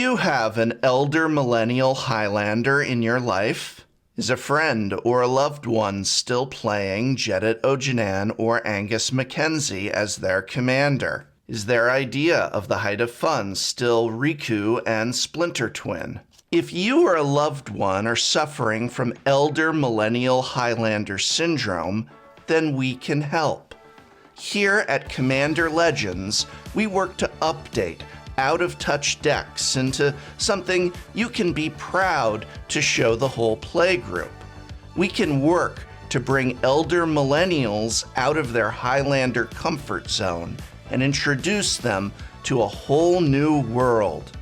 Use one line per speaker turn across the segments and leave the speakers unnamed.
you have an elder millennial Highlander in your life? Is a friend or a loved one still playing Jedit Ojanan or Angus Mackenzie as their commander? Is their idea of the height of fun still Riku and Splinter Twin? If you or a loved one are suffering from elder millennial Highlander syndrome, then we can help. Here at Commander Legends, we work to update out-of-touch decks into something you can be proud to show the whole playgroup. We can work to bring elder millennials out of their Highlander comfort zone and introduce them to a whole new world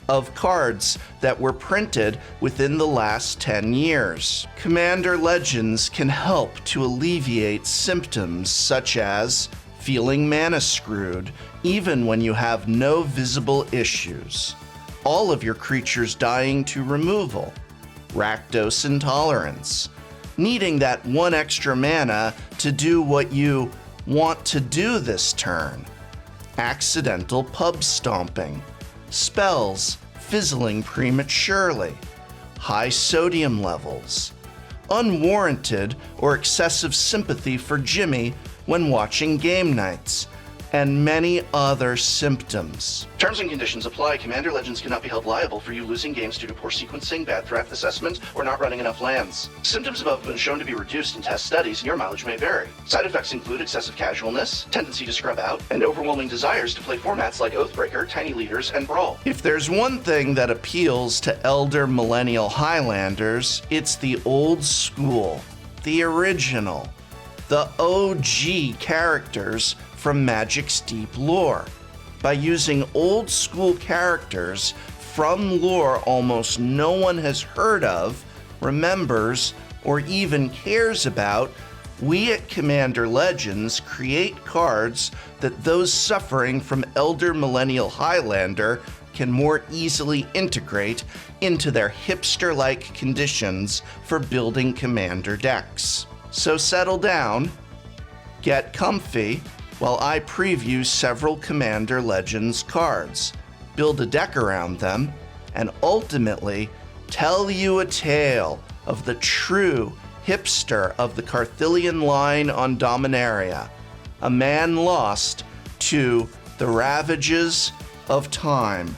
of cards that were printed within the last 10 years. Commander Legends can help to alleviate symptoms such as feeling mana screwed, even when you have no visible issues, all of your creatures dying to removal, Rakdos intolerance, needing that one extra mana to do what you want to do this turn, accidental pub stomping, spells fizzling prematurely, high sodium levels, unwarranted or excessive sympathy for Jimmy when watching game nights, and many other symptoms. Terms and conditions apply. Commander Legends cannot be held liable for you losing games due to poor sequencing, bad draft assessment, or not running enough lands. Symptoms above have been shown to be reduced in test studies, and your mileage may vary. Side effects include excessive casualness, tendency to scrub out, and overwhelming desires to play formats like Oathbreaker, Tiny Leaders, and Brawl. If there's one thing that appeals to elder millennial Highlanders, it's the old school, the original, the OG characters from Magic's deep lore. By using old school characters from lore almost no one has heard of, remembers, or even cares about, we at Commander Legends create cards that those suffering from Elder Millennial Highlander can more easily integrate into their hipster-like conditions for building Commander decks. So settle down, get comfy, while I preview several Commander Legends cards, build a deck around them, and ultimately tell you a tale of the true hipster of the Carthalion line on Dominaria, a man lost to the ravages of time.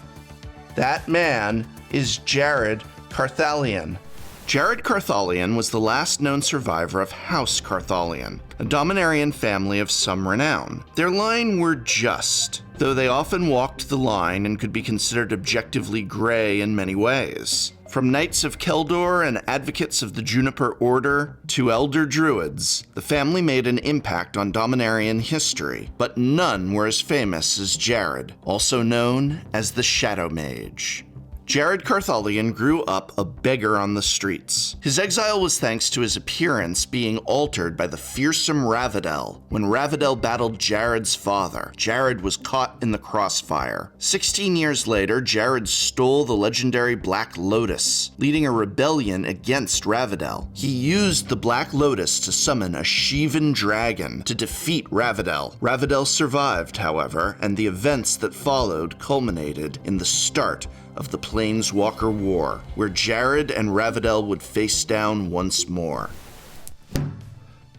That man is Jared Carthalion. Jared Carthalion was the last known survivor of House Carthalion, a Dominarian family of some renown. Their line were just, though they often walked the line and could be considered objectively gray in many ways. From Knights of Keldor and advocates of the Juniper Order to Elder Druids, the family made an impact on Dominarian history, but none were as famous as Jared, also known as the Shadow Mage. Jared Carthalion grew up a beggar on the streets. His exile was thanks to his appearance being altered by the fearsome Ravidel. When Ravidel battled Jared's father, Jared was caught in the crossfire. 16 years later, Jared stole the legendary Black Lotus, leading a rebellion against Ravidel. He used the Black Lotus to summon a Shivan dragon to defeat Ravidel. Ravidel survived, however, and the events that followed culminated in the start of the Planeswalker War, where Jared and Ravidel would face down once more.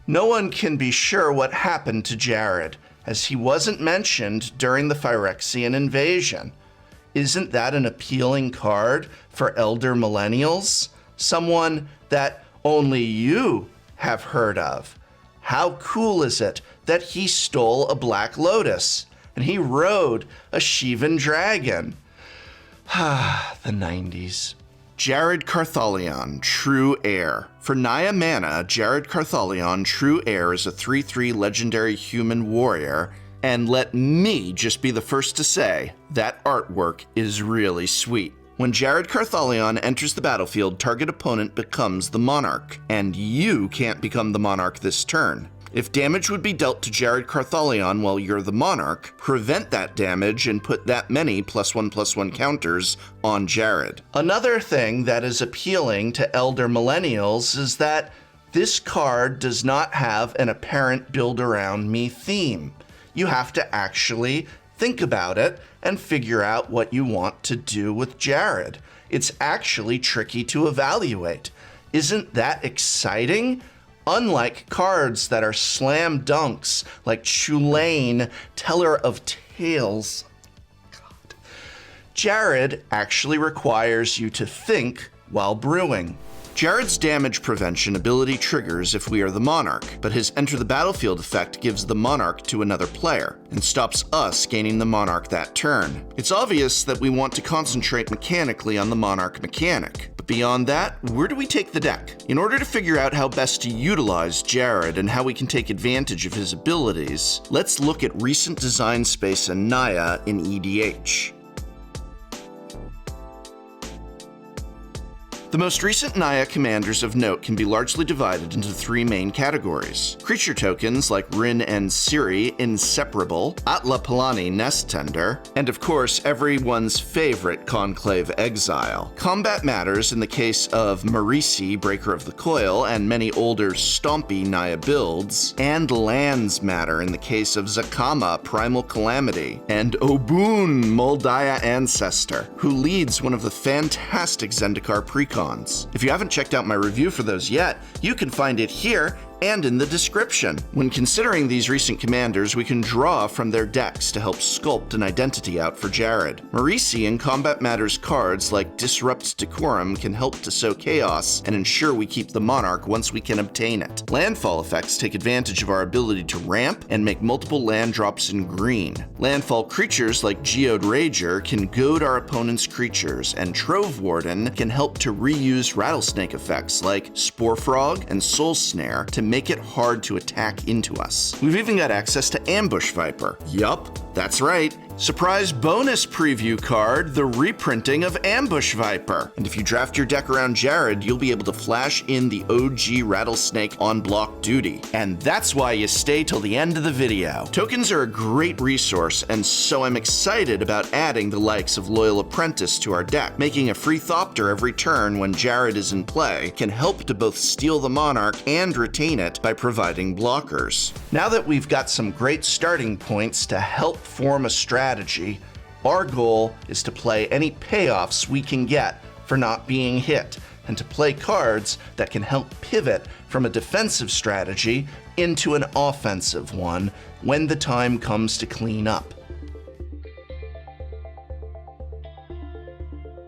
No one can be sure what happened to Jared, as he wasn't mentioned during the Phyrexian invasion. Isn't that an appealing card for elder millennials? Someone that only you have heard of. How cool is it that he stole a Black Lotus, and he rode a Shivan dragon? The 90s. Jared Carthalion, True Heir. For Naya mana, Jared Carthalion, True Heir is a 3/3 legendary human warrior, and let me just be the first to say, that artwork is really sweet. When Jared Carthalion enters the battlefield, target opponent becomes the monarch, and you can't become the monarch this turn. If damage would be dealt to Jared Carthalion while you're the monarch, prevent that damage and put that many +1/+1 counters on Jared. Another thing that is appealing to elder millennials is that this card does not have an apparent build around me theme. You have to actually Think about it and figure out what you want to do with Jared. It's actually tricky to evaluate. Isn't that exciting? Unlike cards that are slam dunks like Chulain, Teller of Tales, Jared actually requires you to think while brewing. Jared's damage prevention ability triggers if we are the Monarch, but his Enter the Battlefield effect gives the Monarch to another player and stops us gaining the Monarch that turn. It's obvious that we want to concentrate mechanically on the Monarch mechanic, but beyond that, where do we take the deck? In order to figure out how best to utilize Jared and how we can take advantage of his abilities, let's look at recent design space and Naya in EDH. The most recent Naya commanders of note can be largely divided into three main categories. Creature tokens like Rin and Ciri, Inseparable, Atla Palani, Nest Tender, and of course everyone's favorite Conclave Exile. Combat matters in the case of Marisi, Breaker of the Coil, and many older stompy Naya builds, and lands matter in the case of Zakama, Primal Calamity, and Obun, Moldaya Ancestor, who leads one of the fantastic Zendikar precons. If you haven't checked out my review for those yet, you can find it here and in the description. When considering these recent commanders, we can draw from their decks to help sculpt an identity out for Jared. Marisi and Combat Matters cards like Disrupt Decorum can help to sow chaos and ensure we keep the Monarch once we can obtain it. Landfall effects take advantage of our ability to ramp and make multiple land drops in green. Landfall creatures like Geode Rager can goad our opponent's creatures, and Trove Warden can help to reuse rattlesnake effects like Spore Frog and Soul Snare to make it hard to attack into us. We've even got access to Ambush Viper. Yup, that's right. Surprise bonus preview card, the reprinting of Ambush Viper. And if you draft your deck around Jared, you'll be able to flash in the OG Rattlesnake on block duty. And that's why you stay till the end of the video. Tokens are a great resource, and so I'm excited about adding the likes of Loyal Apprentice to our deck. Making a free Thopter every turn when Jared is in play can help to both steal the Monarch and retain it by providing blockers. Now that we've got some great starting points to help form a strategy, our goal is to play any payoffs we can get for not being hit, and to play cards that can help pivot from a defensive strategy into an offensive one when the time comes to clean up.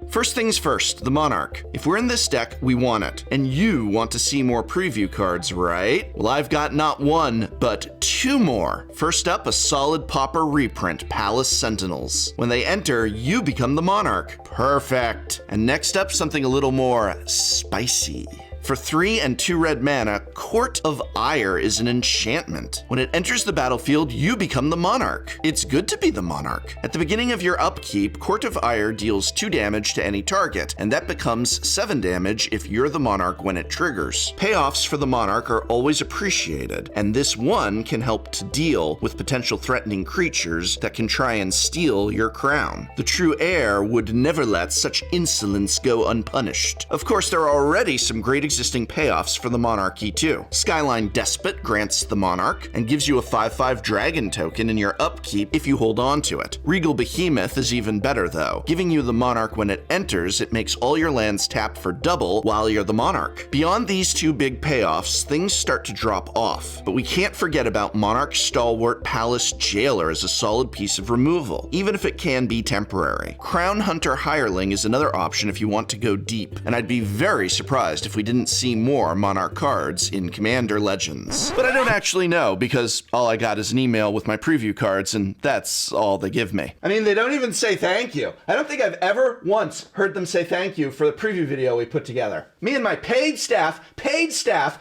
First things first, the Monarch. If we're in this deck, we want it. And you want to see more preview cards, right? Well, I've got not one, but two more. First up, a solid popper reprint, Palace Sentinels. When they enter, you become the Monarch. Perfect. And next up, something a little more spicy. For 3 and 2 red mana, Court of Heir is an enchantment. When it enters the battlefield, you become the Monarch. It's good to be the Monarch. At the beginning of your upkeep, Court of Heir deals 2 damage to any target, and that becomes 7 damage if you're the Monarch when it triggers. Payoffs for the Monarch are always appreciated, and this one can help to deal with potential threatening creatures that can try and steal your crown. The true Heir would never let such insolence go unpunished. Of course, there are already some great existing payoffs for the Monarchy too. Skyline Despot grants the Monarch and gives you a 5/5 dragon token in your upkeep if you hold on to it. Regal Behemoth is even better though. Giving you the Monarch when it enters, it makes all your lands tap for double while you're the Monarch. Beyond these 2 big payoffs, things start to drop off. But we can't forget about Monarch Stalwart Palace Jailer as a solid piece of removal, even if it can be temporary. Crown Hunter Hireling is another option if you want to go deep, and I'd be very surprised if we didn't see more Monarch cards in Commander Legends. But I don't actually know, because all I got is an email with my preview cards, and that's all they give me. I mean, they don't even say thank you. I don't think I've ever once heard them say thank you for the preview video we put together. Me and my paid staff,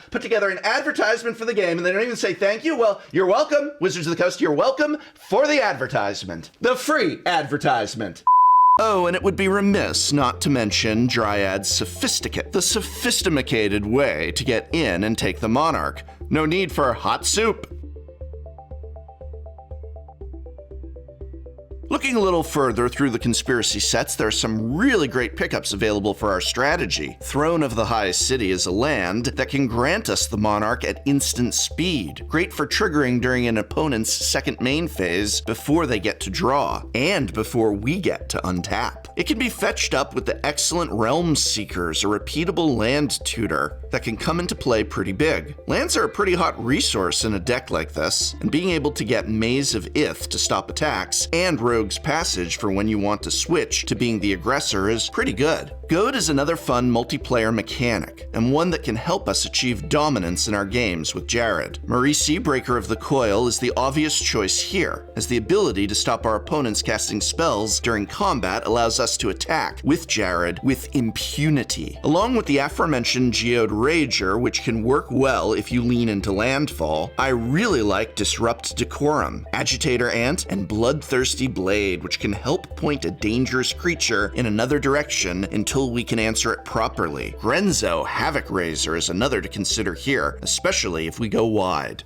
put together an advertisement for the game, and they don't even say thank you. Well, you're welcome, Wizards of the Coast, you're welcome for the advertisement. The free advertisement. Oh, and it would be remiss not to mention Dryad's Sophisticate, the sophisticated way to get in and take the Monarch. No need for hot soup. Looking a little further through the conspiracy sets, there are some really great pickups available for our strategy. Throne of the High City is a land that can grant us the Monarch at instant speed, great for triggering during an opponent's second main phase before they get to draw, and before we get to untap. It can be fetched up with the excellent Realm Seekers, a repeatable land tutor that can come into play pretty big. Lands are a pretty hot resource in a deck like this, and being able to get Maze of Ith to stop attacks and Rogue's Passage for when you want to switch to being the aggressor is pretty good. Goad is another fun multiplayer mechanic, and one that can help us achieve dominance in our games with Jared. Marisi, Breaker of the Coil, is the obvious choice here, as the ability to stop our opponents casting spells during combat allows us to attack with Jared with impunity. Along with the aforementioned Geode Rager, which can work well if you lean into landfall, I really like Disrupt Decorum, Agitator Ant, and Bloodthirsty Blade, which can help point a dangerous creature in another direction until we can answer it properly. Grenzo, Havoc Razor, is another to consider here, especially if we go wide.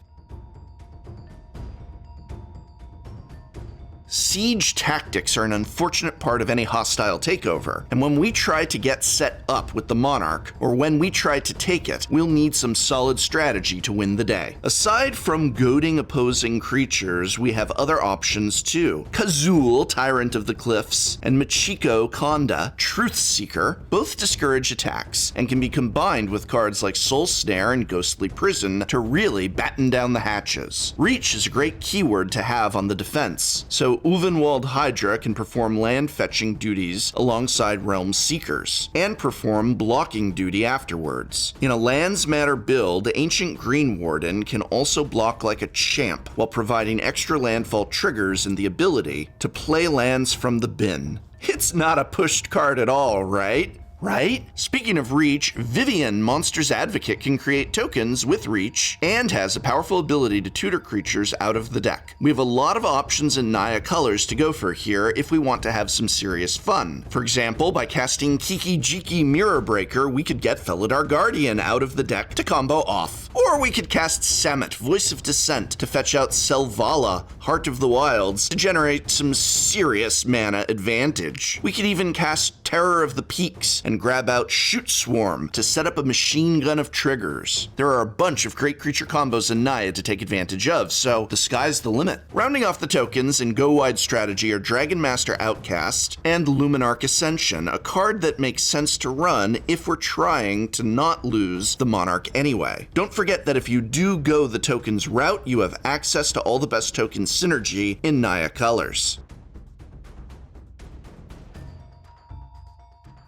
Siege tactics are an unfortunate part of any hostile takeover, and when we try to get set up with the Monarch, or when we try to take it, we'll need some solid strategy to win the day. Aside from goading opposing creatures, we have other options too. Kazul, Tyrant of the Cliffs, and Machiko Konda, Truth Seeker, both discourage attacks, and can be combined with cards like Soul Snare and Ghostly Prison to really batten down the hatches. Reach is a great keyword to have on the defense, so Uvenwald Hydra can perform land fetching duties alongside Realm Seekers, and perform blocking duty afterwards. In a Lands Matter build, Ancient Green Warden can also block like a champ while providing extra landfall triggers and the ability to play lands from the bin. It's not a pushed card at all, right? Right? Speaking of reach, Vivian, Monster's Advocate, can create tokens with reach and has a powerful ability to tutor creatures out of the deck. We have a lot of options in Naya colors to go for here if we want to have some serious fun. For example, by casting Kiki Jiki Mirror Breaker, we could get Felidar Guardian out of the deck to combo off. Or we could cast Samut, Voice of Dissent, to fetch out Selvala, Heart of the Wilds, to generate some serious mana advantage. We could even cast Terror of the Peaks and grab out Shoot Swarm to set up a machine gun of triggers. There are a bunch of great creature combos in Naya to take advantage of, so the sky's the limit. Rounding off the tokens in go-wide strategy are Dragon Master Outcast and Luminarch Ascension, a card that makes sense to run if we're trying to not lose the Monarch anyway. Don't forget that if you do go the tokens route, you have access to all the best token synergy in Naya colors.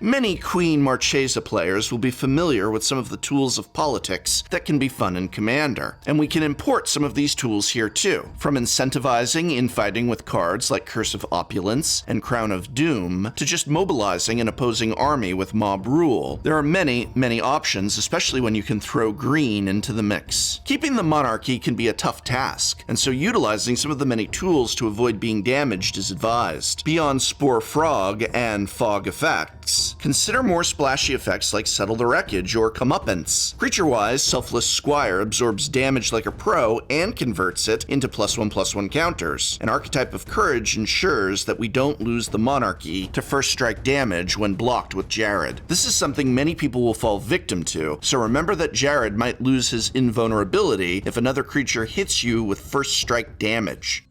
Many Queen Marchesa players will be familiar with some of the tools of politics that can be fun in Commander, and we can import some of these tools here too, from incentivizing infighting with cards like Curse of Opulence and Crown of Doom, to just mobilizing an opposing army with Mob Rule. There are many options, especially when you can throw green into the mix. Keeping the monarchy can be a tough task, and so utilizing some of the many tools to avoid being damaged is advised. Beyond Spore Frog and Fog effects, consider more splashy effects like Settle the Wreckage or Comeuppance. Creature-wise, Selfless Squire absorbs damage like a pro and converts it into +1/+1 counters. An archetype of courage ensures that we don't lose the monarchy to first strike damage when blocked with Jared. This is something many people will fall victim to, so remember that Jared might lose his invulnerability if another creature hits you with first strike damage.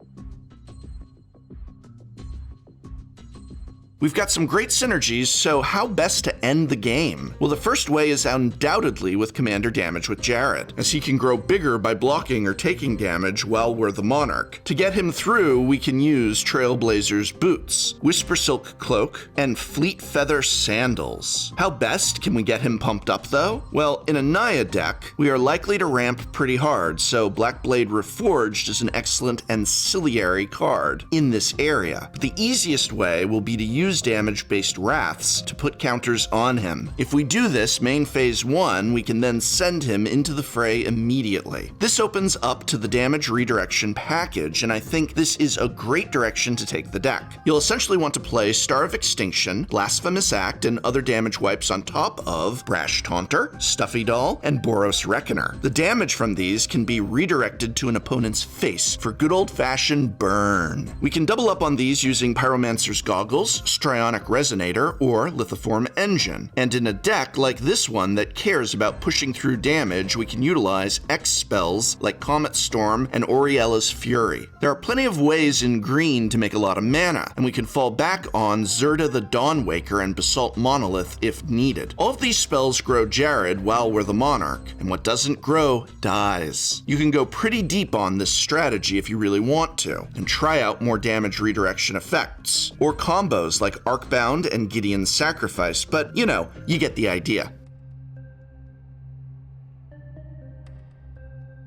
We've got some great synergies, so how best to end the game? Well, the first way is undoubtedly with commander damage with Jared, as he can grow bigger by blocking or taking damage while we're the monarch. To get him through, we can use Trailblazer's Boots, Whisper Silk Cloak, and Fleet Feather Sandals. How best can we get him pumped up though? Well, in a Naya deck, we are likely to ramp pretty hard, so Blackblade Reforged is an excellent ancillary card in this area. But the easiest way will be to use use damage-based wraths to put counters on him. If we do this main phase 1, we can then send him into the fray immediately. This opens up to the damage redirection package, and I think this is a great direction to take the deck. You'll essentially want to play Star of Extinction, Blasphemous Act, and other damage wipes on top of Brash Taunter, Stuffy Doll, and Boros Reckoner. The damage from these can be redirected to an opponent's face for good old-fashioned burn. We can double up on these using Pyromancer's Goggles, Strionic Resonator, or Lithoform Engine. And in a deck like this one that cares about pushing through damage, we can utilize X spells like Comet Storm and Oriella's Fury. There are plenty of ways in green to make a lot of mana, and we can fall back on Zerda the Dawnwaker and Basalt Monolith if needed. All of these spells grow Jared while we're the Monarch, and what doesn't grow dies. You can go pretty deep on this strategy if you really want to, and try out more damage redirection effects, or combos like Arcbound and Gideon's Sacrifice, but you know, you get the idea.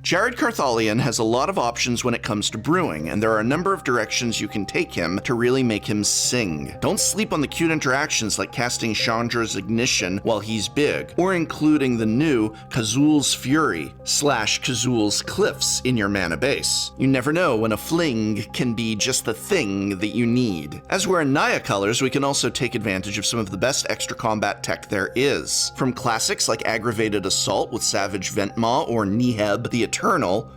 Jared Carthalion has a lot of options when it comes to brewing, and there are a number of directions you can take him to really make him sing. Don't sleep on the cute interactions like casting Chandra's Ignition while he's big, or including the new Kazul's Fury / Kazul's Cliffs in your mana base. You never know when a fling can be just the thing that you need. As we're in Naya colors, we can also take advantage of some of the best extra combat tech there is. From classics like Aggravated Assault with Savage Ventmaw or Niheb the Eternal,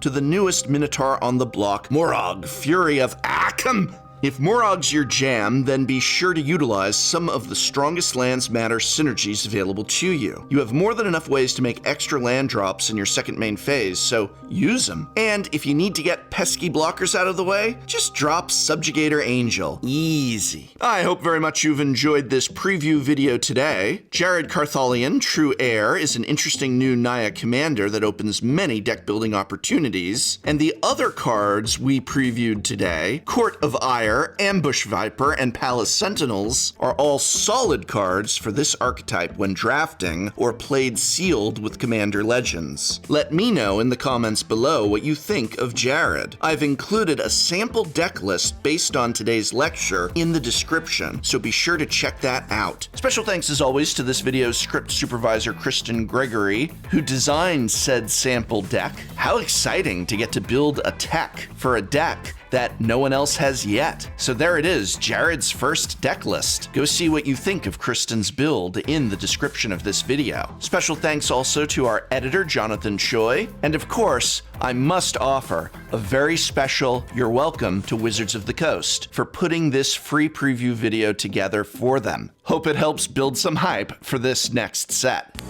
to the newest Minotaur on the block, Morog, Fury of Akham. If Morog's your jam, then be sure to utilize some of the strongest lands matter synergies available to you. You have more than enough ways to make extra land drops in your second main phase, so use them. And if you need to get pesky blockers out of the way, just drop Subjugator Angel. Easy. I hope very much you've enjoyed this preview video today. Jared Carthalion, True Heir, is an interesting new Naya commander that opens many deck building opportunities. And the other cards we previewed today, Court of Ire, Ambush Viper, and Palace Sentinels, are all solid cards for this archetype when drafting or played sealed with Commander Legends. Let me know in the comments below what you think of Jared. I've included a sample deck list based on today's lecture in the description, so be sure to check that out. Special thanks as always to this video's script supervisor Kristen Gregory, who designed said sample deck. How exciting to get to build a tech for a deck that no one else has yet. So there it is, Jared's first deck list. Go see what you think of Kristen's build in the description of this video. Special thanks also to our editor, Jonathan Choi. And of course, I must offer a very special you're welcome to Wizards of the Coast for putting this free preview video together for them. Hope it helps build some hype for this next set.